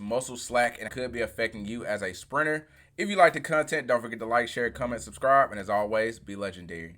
muscle slack and could be affecting you as a sprinter. If you like the content, don't forget to like, share, comment, subscribe, and as always, be legendary.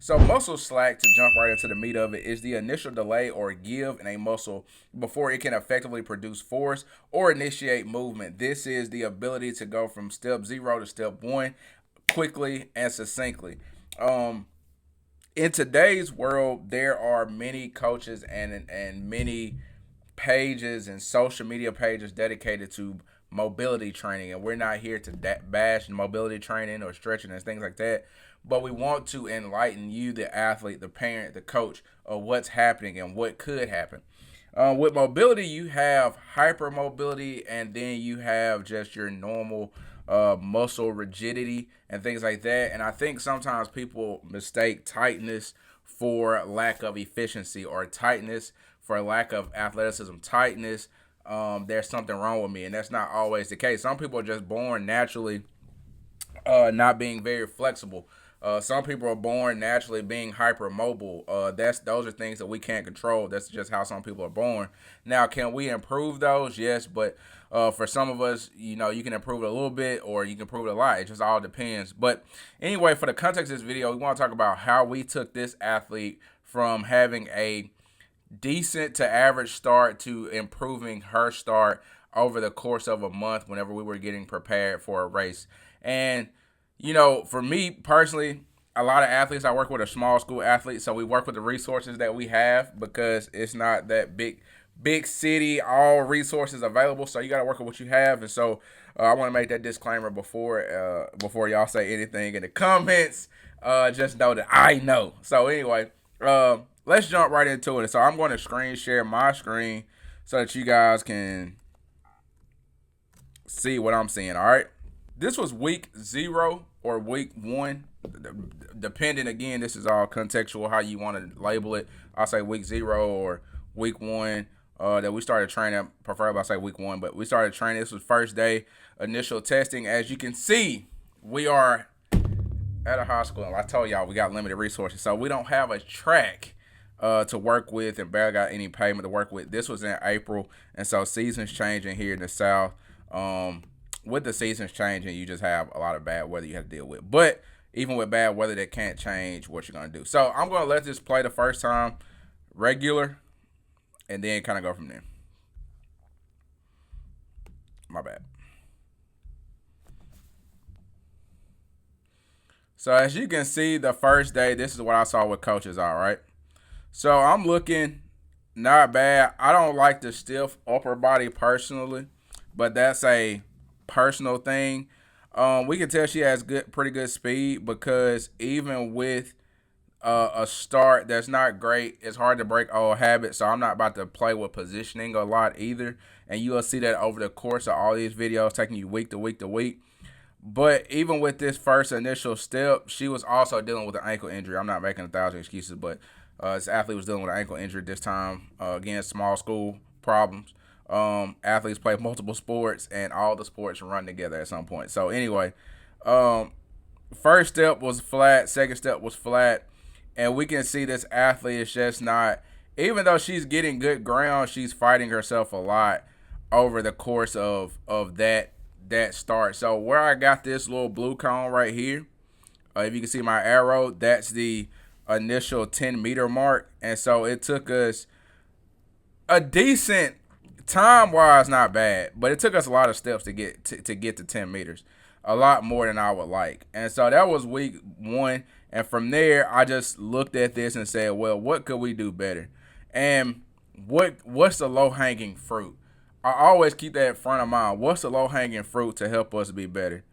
So muscle slack, to jump right into the meat of it, is the initial delay or give in a muscle before it can effectively produce force or initiate movement. This is the ability to go from step 0 to step 1 quickly and succinctly. Um, in today's world, there are many coaches and many pages and social media pages dedicated to mobility training, and we're not here to bash mobility training or stretching and things like that, but we want to enlighten you, the athlete, the parent, the coach, of what's happening and what could happen. With mobility, you have hypermobility, and then you have just your normal muscle rigidity and things like that. And I think sometimes people mistake tightness for lack of efficiency, or tightness for lack of athleticism. Tightness, there's something wrong with me, and that's not always the case. Some people are just born naturally not being very flexible. Some people are born naturally being hypermobile. Those are things that we can't control. That's just how some people are born. Now, can we improve those? Yes, but for some of us, you can improve it a little bit, or you can improve it a lot. It just all depends. But anyway, for the context of this video, we want to talk about how we took this athlete from having a decent to average start to improving her start over the course of a month whenever we were getting prepared for a race. And for me personally, a lot of athletes I work with are small school athletes, so we work with the resources that we have because it's not that big city, all resources available. So you got to work with what you have. And so I want to make that disclaimer before y'all say anything in the comments. Just know that I know. So anyway, let's jump right into it. So I'm going to screen share my screen so that you guys can see what I'm seeing. All right. This was week 0 or week 1, depending. Again, this is all contextual how you want to label it. I'll say week 0 or week 1 that we started training. Preferably I say week 1, but we started training. This was first day initial testing. As you can see, we are at a high school. I told y'all we got limited resources, so we don't have a track to work with, and barely got any payment to work with. This was in April, and so seasons changing here in the South. With the seasons changing, you just have a lot of bad weather you have to deal with. But even with bad weather, that can't change what you're going to do. So I'm going to let this play the first time regular, and then kind of go from there. My bad. So as you can see, the first day, this is what I saw with coaches, all right? So I'm looking not bad. I don't like the stiff upper body personally, but that's a personal thing. We can tell she has pretty good speed, because even with a start that's not great, it's hard to break old habits. So I'm not about to play with positioning a lot either, and you will see that over the course of all these videos, taking you week to week to week. But even with this first initial step, she was also dealing with an ankle injury. I'm not making 1,000 excuses, but this athlete was dealing with an ankle injury this time. Again, small school problems. Athletes play multiple sports, and all the sports run together at some point. So anyway, first step was flat, second step was flat, and we can see this athlete is just not, even though she's getting good ground, she's fighting herself a lot over the course of that start. So where I got this little blue cone right here, if you can see my arrow, that's the initial 10-meter mark. And so it took us a decent, time-wise, not bad, but it took us a lot of steps to get to 10 meters, a lot more than I would like. And so that was week 1. And from there, I just looked at this and said, well, what could we do better? And what's the low-hanging fruit? I always keep that in front of mind. What's the low-hanging fruit to help us be better?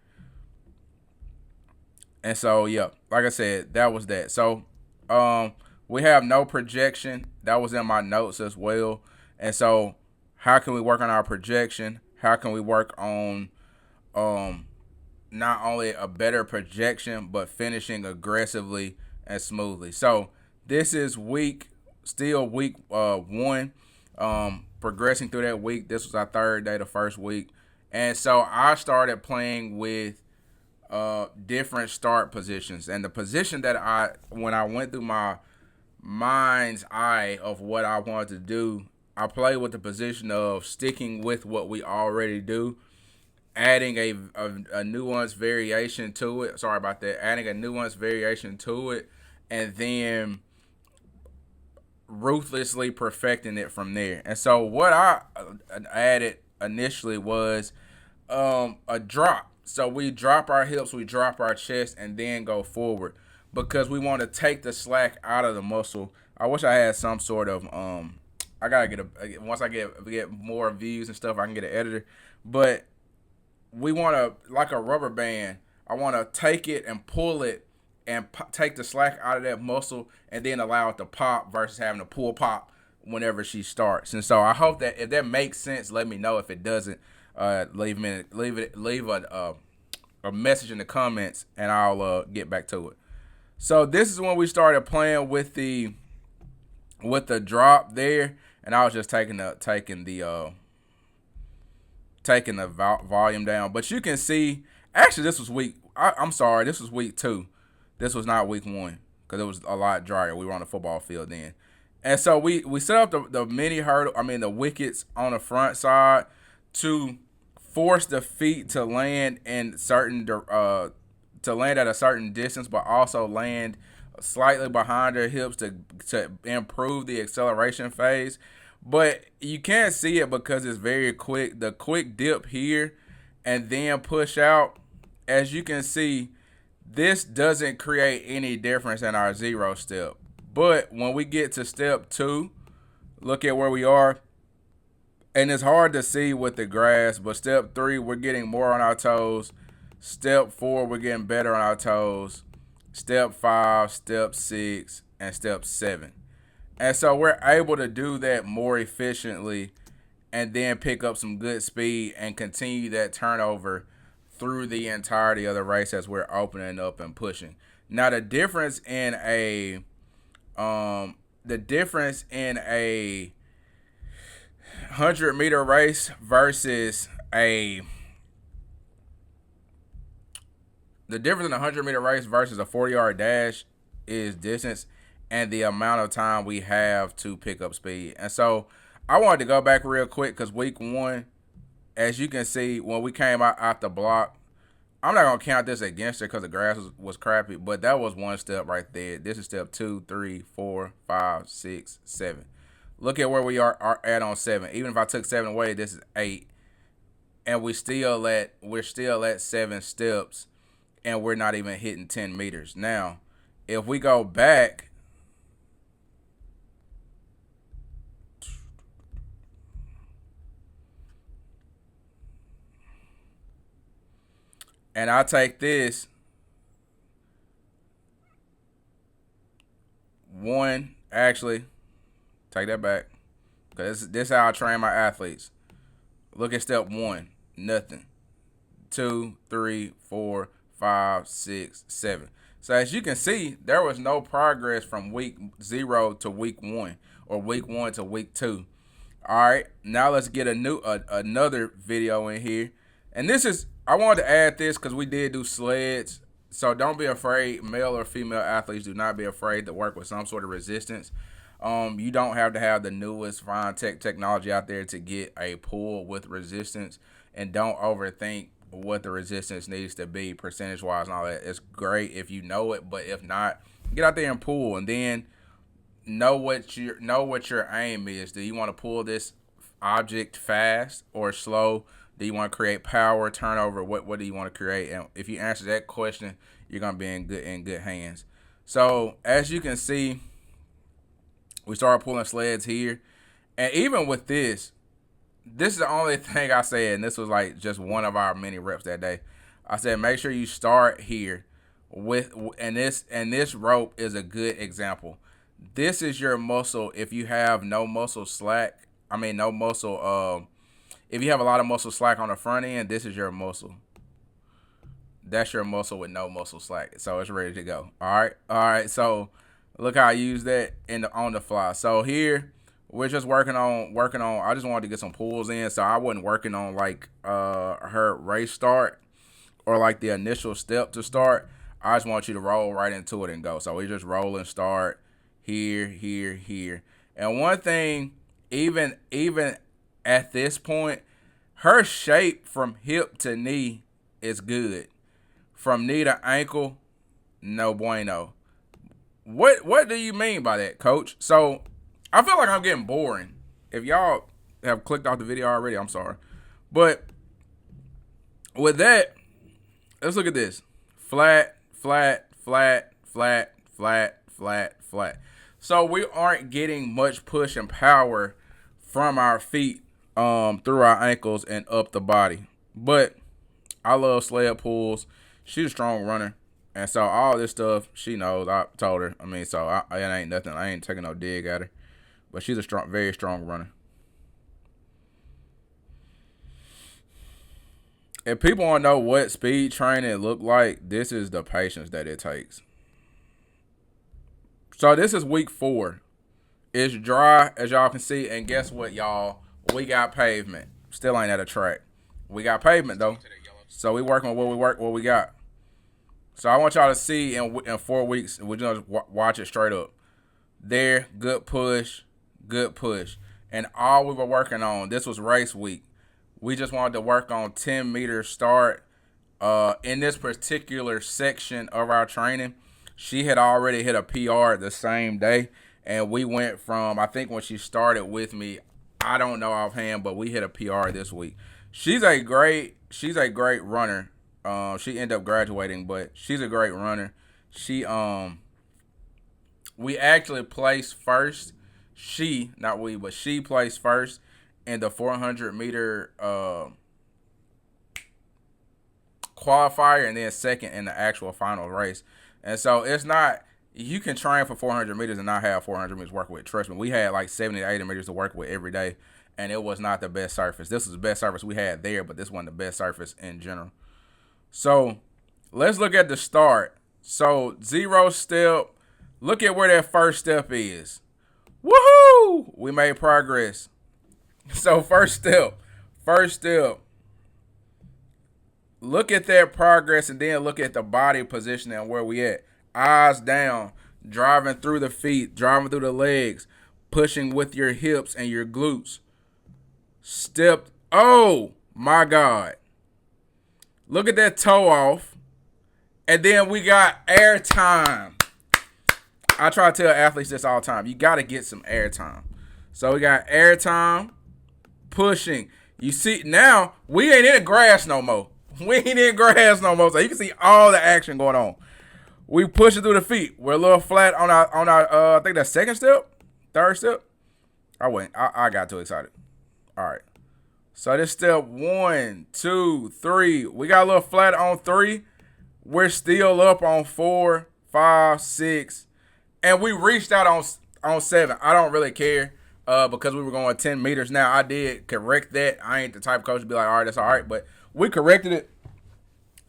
And so, yeah, like I said, that was that. So, we have no projection. That was in my notes as well. And so, how can we work on our projection? How can we work on not only a better projection, but finishing aggressively and smoothly? So, this is still week 1. Progressing through that week. This was our third day, the first week. And so I started playing with different start positions. And the position that when I went through my mind's eye of what I want to do. I play with the position of sticking with what we already do, adding a nuanced variation to it. Sorry about that. Adding a nuanced variation to it, and then ruthlessly perfecting it from there. And so what I added initially was a drop. So we drop our hips, we drop our chest, and then go forward because we want to take the slack out of the muscle. I wish I had some sort of I gotta get a once I get more views and stuff, I can get an editor. But we want to, like a rubber band, I want to take it and pull it and take the slack out of that muscle and then allow it to pop versus having to pull pop whenever she starts. And so I hope that if that makes sense, let me know. If it doesn't, leave a message in the comments and I'll get back to it. So this is when we started playing with the drop there, and I was just taking the volume down. But you can see, actually, this was week. I'm sorry, this was week 2. This was not week 1 because it was a lot drier. We were on the football field then, and so we set up the mini hurdle. I mean the wickets on the front side to force the feet to land in certain to land at a certain distance, but also land slightly behind their hips to improve the acceleration phase. But you can't see it because it's very quick. The quick dip here and then push out. As you can see, this doesn't create any difference in our 0 step. But when we get to step 2, look at where we are. And it's hard to see with the grass, but step 3, we're getting more on our toes. Step 4, we're getting better on our toes. Step 5, step 6, and step 7. And so we're able to do that more efficiently and then pick up some good speed and continue that turnover through the entirety of the race as we're opening up and pushing. Now the difference in a 100-meter race versus a 40-yard dash is distance and the amount of time we have to pick up speed. And so I wanted to go back real quick because week 1, as you can see, when we came out the block, I'm not going to count this against her because the grass was crappy, but that was one step right there. This is step 2, 3, 4, 5, 6, 7. Look at where we are at on 7. Even if I took 7 away, this is 8. And we're still at 7 steps, and we're not even hitting 10 meters. Now, if we go back, and I take this 1, actually, take that back, because this is how I train my athletes. Look at step 1, nothing. 2, 3, 4, 5, 6, 7. So as you can see, there was no progress from week 0 to week 1 or week 1 to week 2. All right, now let's get another video in here. And this is, I wanted to add this because we did do sleds. So don't be afraid, male or female athletes, do not be afraid to work with some sort of resistance. You don't have to have the newest fine technology out there to get a pull with resistance, and don't overthink what the resistance needs to be percentage wise and all that. It's great if you know it, but if not, get out there and pull, and then know what your aim is. Do you want to pull this object fast or slow? Do you want to create power, turnover? What do you want to create? And if you answer that question, you're gonna be in good hands. So as you can see, we started pulling sleds here, and even with this is the only thing I said, and this was like just one of our many reps that day. I said make sure you start here and this rope is a good example. This is your muscle if you have no muscle slack. I mean no muscle. If you have a lot of muscle slack on the front end, this is your muscle. That's your muscle with no muscle slack, so it's ready to go. All right. So look how I use that on the fly. So here we're just working on. I just wanted to get some pulls in, so I wasn't working on like her race start or like the initial step to start. I just want you to roll right into it and go. So we just roll and start here, here, here. And one thing, even at this point, her shape from hip to knee is good. From knee to ankle, no bueno. What do you mean by that, coach? So I feel like I'm getting boring. If y'all have clicked off the video already, I'm sorry. But with that, let's look at this. Flat, flat, flat, flat, flat, flat, flat. So we aren't getting much push and power from our feet through our ankles and up the body. But I love sled pulls. She's a strong runner. And so all this stuff, she knows. I told her. I mean, so it ain't nothing. I ain't taking no dig at her. But she's a strong, very strong runner. If people want to know what speed training look like, this is the patience that it takes. So this is week 4. It's dry, as y'all can see. And guess what, y'all? We got pavement. Still ain't at a track. We got pavement, though. So we working with what we got. So I want y'all to see in 4 weeks, we're just watch it straight up. There, good push. And all we were working on, this was race week. We just wanted to work on 10 meter start. In this particular section of our training, she had already hit a PR the same day. And we went from, I think when she started with me, I don't know offhand, but we hit a PR this week. She's a great runner. She ended up graduating, but she's a great runner. We actually placed first. She placed first in the 400 meter qualifier, and then second in the actual final race. And so it's not, you can train for 400 meters and not have 400 meters to work with. Trust me, we had like 70 to 80 meters to work with every day, and it was not the best surface. This was the best surface we had there, but this wasn't the best surface in general. So let's look at the start. So 0 step, look at where that first step is. Woohoo! We made progress. So first step. Look at that progress, and then look at the body position and where we at. Eyes down, driving through the feet, driving through the legs, pushing with your hips and your glutes. Step. Oh my God. Look at that toe off. And then we got air time. I try to tell athletes this all the time. You got to get some air time. So we got air time, pushing. You see, now we ain't in the grass no more. So you can see all the action going on. We pushing through the feet. We're a little flat on our I think that's second step, third step. I got too excited. All right. So this step 1, 2, 3. We got a little flat on 3. We're still up on 4, 5, 6. And we reached out on 7. I don't really care because we were going 10 meters. Now, I did correct that. I ain't the type of coach to be like, all right, that's all right. But we corrected it.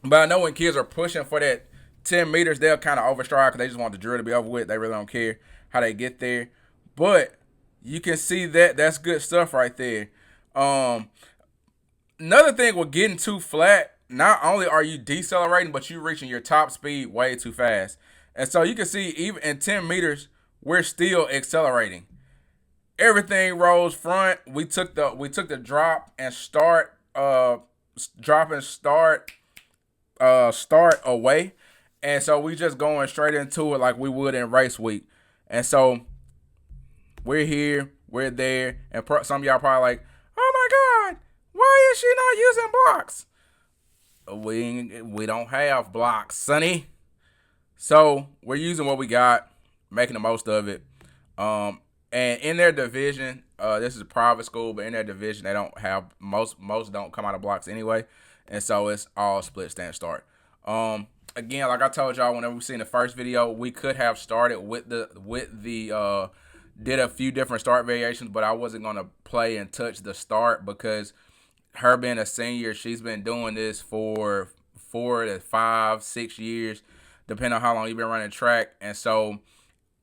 But I know when kids are pushing for that 10 meters, they'll kind of overstride because they just want the drill to be over with. They really don't care how they get there. But you can see that that's good stuff right there. Another thing with getting too flat, not only are you decelerating, but you're reaching your top speed way too fast. And so you can see even in 10 meters, we're still accelerating. Everything rolls front. We took the drop and start start away. And so we just going straight into it like we would in race week. And so we're here, we're there, and some of y'all probably like, oh my God, why is she not using blocks? We don't have blocks, sonny. So we're using what we got, making the most of it. And in their division, this is a private school, but in their division, they don't have most don't come out of blocks anyway, and so it's all split stand start. Again, like I told y'all, whenever we seen the first video, we could have started with the did a few different start variations, but I wasn't gonna play and touch the start because her being a senior, she's been doing this for 4 to 5, 6 years, depending on how long you've been running track, and so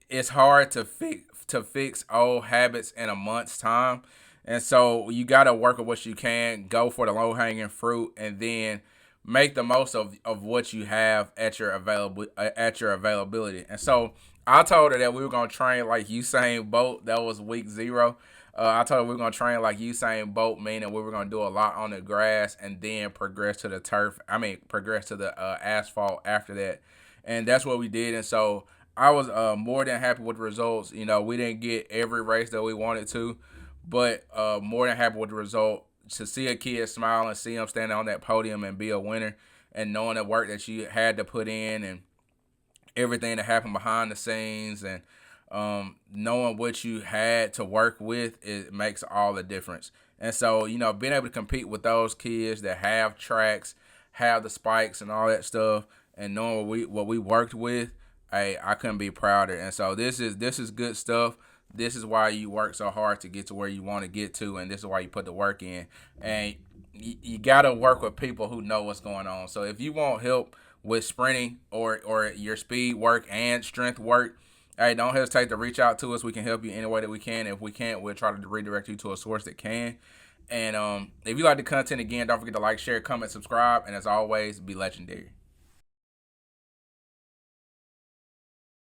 it's hard to fix old habits in a month's time. And so you got to work with what you can, go for the low-hanging fruit, and then make the most of what you have at your availability. And so I told her that we were gonna train like Usain Bolt. That was week 0. I told her we were gonna train like Usain Bolt, meaning we were gonna do a lot on the grass and then progress to the turf. I mean, progress to the asphalt after that, and that's what we did. And so I was more than happy with the results. You know, we didn't get every race that we wanted to, but more than happy with the result. To see a kid smile and see him standing on that podium and be a winner, and knowing the work that she had to put in and everything that happened behind the scenes, and knowing what you had to work with, it makes all the difference. And so, you know, being able to compete with those kids that have tracks, have the spikes and all that stuff, and knowing what we worked with, I couldn't be prouder. And so this is good stuff. This is why you work so hard to get to where you want to get to, and this is why you put the work in. And you got to work with people who know what's going on. So if you want help with sprinting or your speed work and strength work, hey, don't hesitate to reach out to us. We can help you any way that we can. If we can't, we'll try to redirect you to a source that can. And if you like the content, again, don't forget to like, share, comment, subscribe, and as always, be legendary.